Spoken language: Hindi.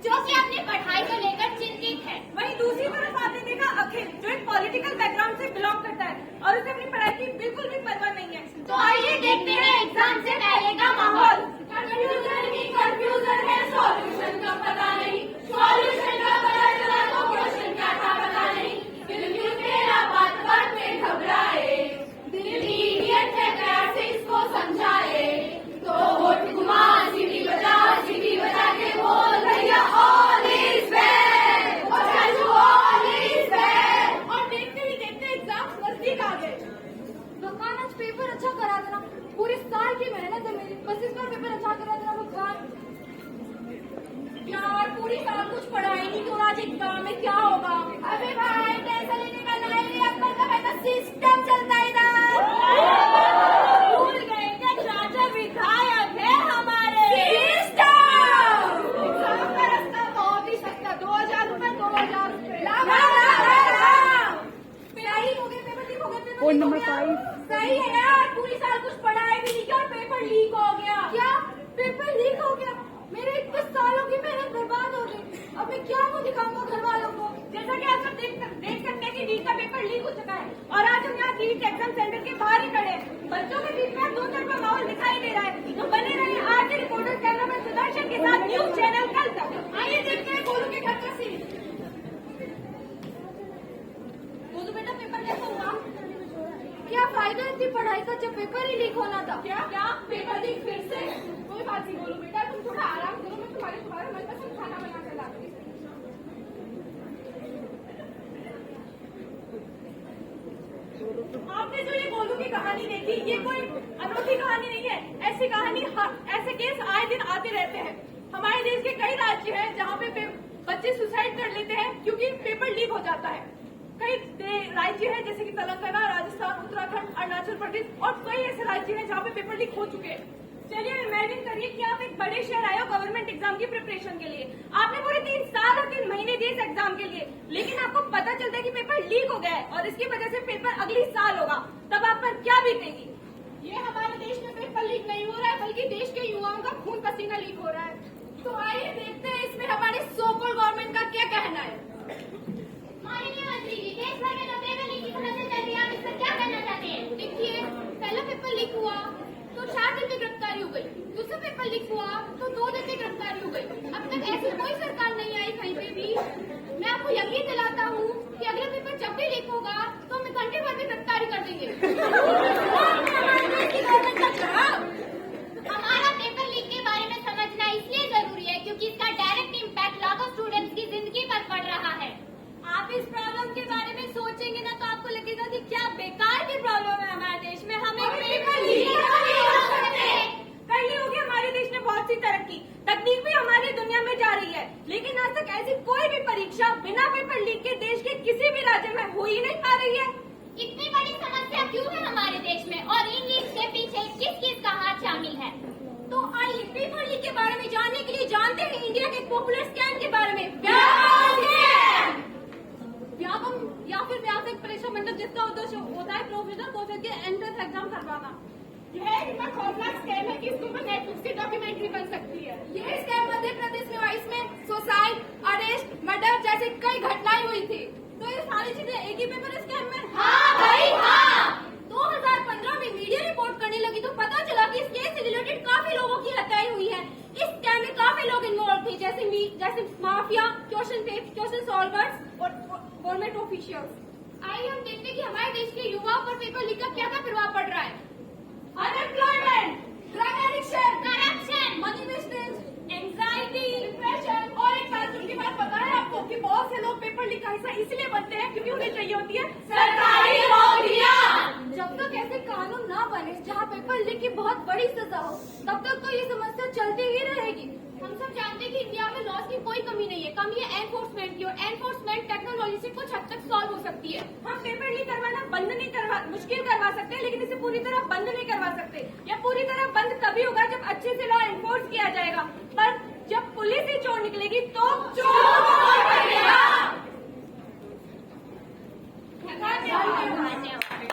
जो कि अपनी पढ़ाई को लेकर चिंतित है। वहीं दूसरी तरफ आपने देखा अखिल, जो एक पॉलिटिकल बैकग्राउंड से बिलोंग करता है और उसे अपनी पढ़ाई की बिल्कुल भी परवाह नहीं है। तो आइए देखते हैं एग्जाम से पहले का माहौल। कंफ्यूजन ही कंफ्यूजन है, सॉल्यूशन का पता नहीं, सॉल्यूशन का पता चला तो क्वेश्चन क्या था पता नहीं, दिल क्यों तेरा बात बात में घबराए, दिल इडियट है कैसे इसको समझाए, तो होठ घुमा सीटी बजा के बोल भैया ऑल इज वेल, और चाचू ऑल इज वेल। और देखते ही देखते एग्जाम नजदीक आ गए। भगवान आज पेपर अच्छा करा देना, पूरे साल की मेहनत है मेरी, बस इस बार पेपर अच्छा करा देना भगवान। यार पूरी साल कुछ पढ़ाई नहीं तो आज एग्जाम में क्या होगा। अबे भाई टेंशन लेने का नहीं, अब्बल का बेटा सिस्टम चलता है इधर। भूल गए क्या चाचा विधायक है हमारे। एग्जाम का रास्ता बहुत ही सस्ता, 2000 रुपए 2000 रुपए। सही हो गए पेपर, ठीक हो गए पेपर। Point number 5। सही है यार, पूरी साल कुछ पढ़ाई भी नहीं किया और पेपर लीक हो गया। क्या पेपर लीक हो गया? मेरे इतने सालों की मेहनत बर्बाद हो गई। अब मैं क्या को दिखाऊंगा घर वालों को? जैसा कि आप सब देख सकते हैं कि नीट का पेपर लीक हो चुका है और आज हम यहाँ नीट एग्जाम सेंटर के बाहर ही खड़े हैं। बच्चों के बीच में दो तरफा माहौल दिखाई दे रहा है। तो बने रहिए आज रिपोर्टर कैमरामैन सुदर्शन के साथ न्यूज चैनल कल तक। आइए देखते हैं गोलू के घर का सीन। गोलू बेटा पेपर कैसा हुआ? क्या फायदा इतनी पढ़ाई का जब पेपर ही लीक होना था? क्या पेपर लीक फिर से? कोई बात नहीं गोलू बेटा, तुम थोड़ा आराम करो, मैं तुम्हारा मनपसंद खाना बना कर लाती हूँ। आपने जो ये गोलू की कहानी देखी, ये कोई अनोखी कहानी नहीं है। ऐसे केस आए दिन आते रहते हैं। हमारे देश के कई राज्य हैं जहाँ पे बच्चे सुसाइड कर लेते हैं क्योंकि पेपर लीक हो जाता है। कई राज्य हैं जैसे कि तेलंगाना, राजस्थान, उत्तराखंड, अरुणाचल प्रदेश और कई ऐसे राज्य हैं जहाँ पे पेपर लीक हो चुके हैं। चलिए इमेजिन करिए कि आप एक बड़े शहर आए हो गवर्नमेंट एग्जाम की प्रिपरेशन के लिए। आपने पूरे 3 साल और 3 महीने दिए इस एग्जाम के लिए, लेकिन आपको पता चलता है कि पेपर लीक हो गया है और इसकी वजह से पेपर अगली साल होगा। तब आप पर क्या बीतेगी? ये हमारे देश में पेपर लीक नहीं हो रहा है, बल्कि देश के युवाओं का खून पसीना लीक हो रहा है। तो आइए देखते हैं इसमें हमारे सो-कॉल्ड गवर्नमेंट का क्या कहना है। माननीय मंत्री जी, देश भर में जो पेपर लीक की समस्या चल रही है, आप इस पर क्या कहना चाहते हैं? देखिए, पहला पेपर लीक हुआ तो 4 दिन में गिरफ्तारी हो गई, दूसरा पेपर लीक हुआ तो 2 दिन में गिरफ्तारी हो गई। अब तक ऐसी कोई सरकार नहीं आई कहीं पे भी। मैं आपको यकीन दिलाता हूँ कि अगला पेपर जब भी लीक होगा तो हम घंटे भर में गिरफ्तारी कर देंगे। हमारा पेपर लीक के बारे में समझना इसलिए जरूरी है क्योंकि इसका डायरेक्ट इम्पैक्ट लाखों स्टूडेंट्स की जिंदगी पर पड़ रहा है। आप इस प्रॉब्लम के बारे में सोचेंगे ना तो आपको लगेगा कि क्या बेकार की प्रॉब्लम है हमारे देश में। हमें पेपर लीक कर ली होगी हमारे देश ने बहुत सी तरक्की, तकनीक भी हमारी दुनिया में जा रही है, लेकिन आज तक ऐसी कोई भी परीक्षा बिना पेपर लीक के देश के किसी भी राज्य में हो ही नहीं पा रही है। इतनी बड़ी समस्या क्यों है हमारे देश में और इन लीक के पीछे किस किस का हाथ शामिल है? तो आइए पेपर लीक के बारे में जानने के लिए जानते हैं इंडिया के पॉपुलर स्कैम के बारे में। व्यापम या फिर व्यापक परीक्षा मंडल, जिसका उद्देश्य होता है प्रोफेसर को के एंट्रेंस एग्जाम करवाना। यह इतना खौफनाक स्कैम है कि इसके ऊपर नेटफ्लिक्स की डॉक्यूमेंट्री बन सकती है। यह स्कैम मध्य प्रदेश में हुआ, इसमें सुसाइड, अरेस्ट, मर्डर जैसे कई घटनाएं हुई थी। तो ये सारी चीजें एक ही पेपर स्कैम में। हाँ भाई हाँ। 2015 में मीडिया रिपोर्ट करने लगी तो पता चला कि इस केस से रिलेटेड काफी लोगों की हत्याएं हुई है। इस स्कैम में काफी लोग इन्वॉल्व थे, जैसे माफिया, क्वेश्चन सॉल्वर्स और गवर्नमेंट ऑफिशियल्स। आइए हम देखते हैं कि हमारे देश के युवाओं पर पेपर लीक का क्या क्या प्रभाव पड़ रहा है। Unemployment, drug addiction, corruption, money wastage, anxiety, depression और एक ताज्जुब की बात पता है आपको कि बहुत से लोग पेपर लीक का हिस्सा इसलिए बनते हैं क्योंकि उन्हें चाहिए होती है सरकारी नौकरियां। जब तक ऐसे कानून ना बने जहाँ पेपर लीक की बहुत बड़ी सजा हो, तब तक तो ये समस्या चलती ही रहेगी। हम सब जानते हैं कि इंडिया में लॉस की कोई कमी नहीं है, कमी है एनफोर्समेंट की, और एनफोर्समेंट टेक्नोलॉजी से कुछ हद तक सॉल्व हो सकती है। हम पेपर लीक करवाना मुश्किल करवा सकते हैं, लेकिन इसे पूरी तरह बंद नहीं करवा सकते। यह पूरी तरह बंद तभी होगा जब अच्छे से लॉ एनफोर्स किया जाएगा, पर जब पुलिस ही चोर निकलेगी तो चोर कौन पकड़ेगा? धन्यवाद।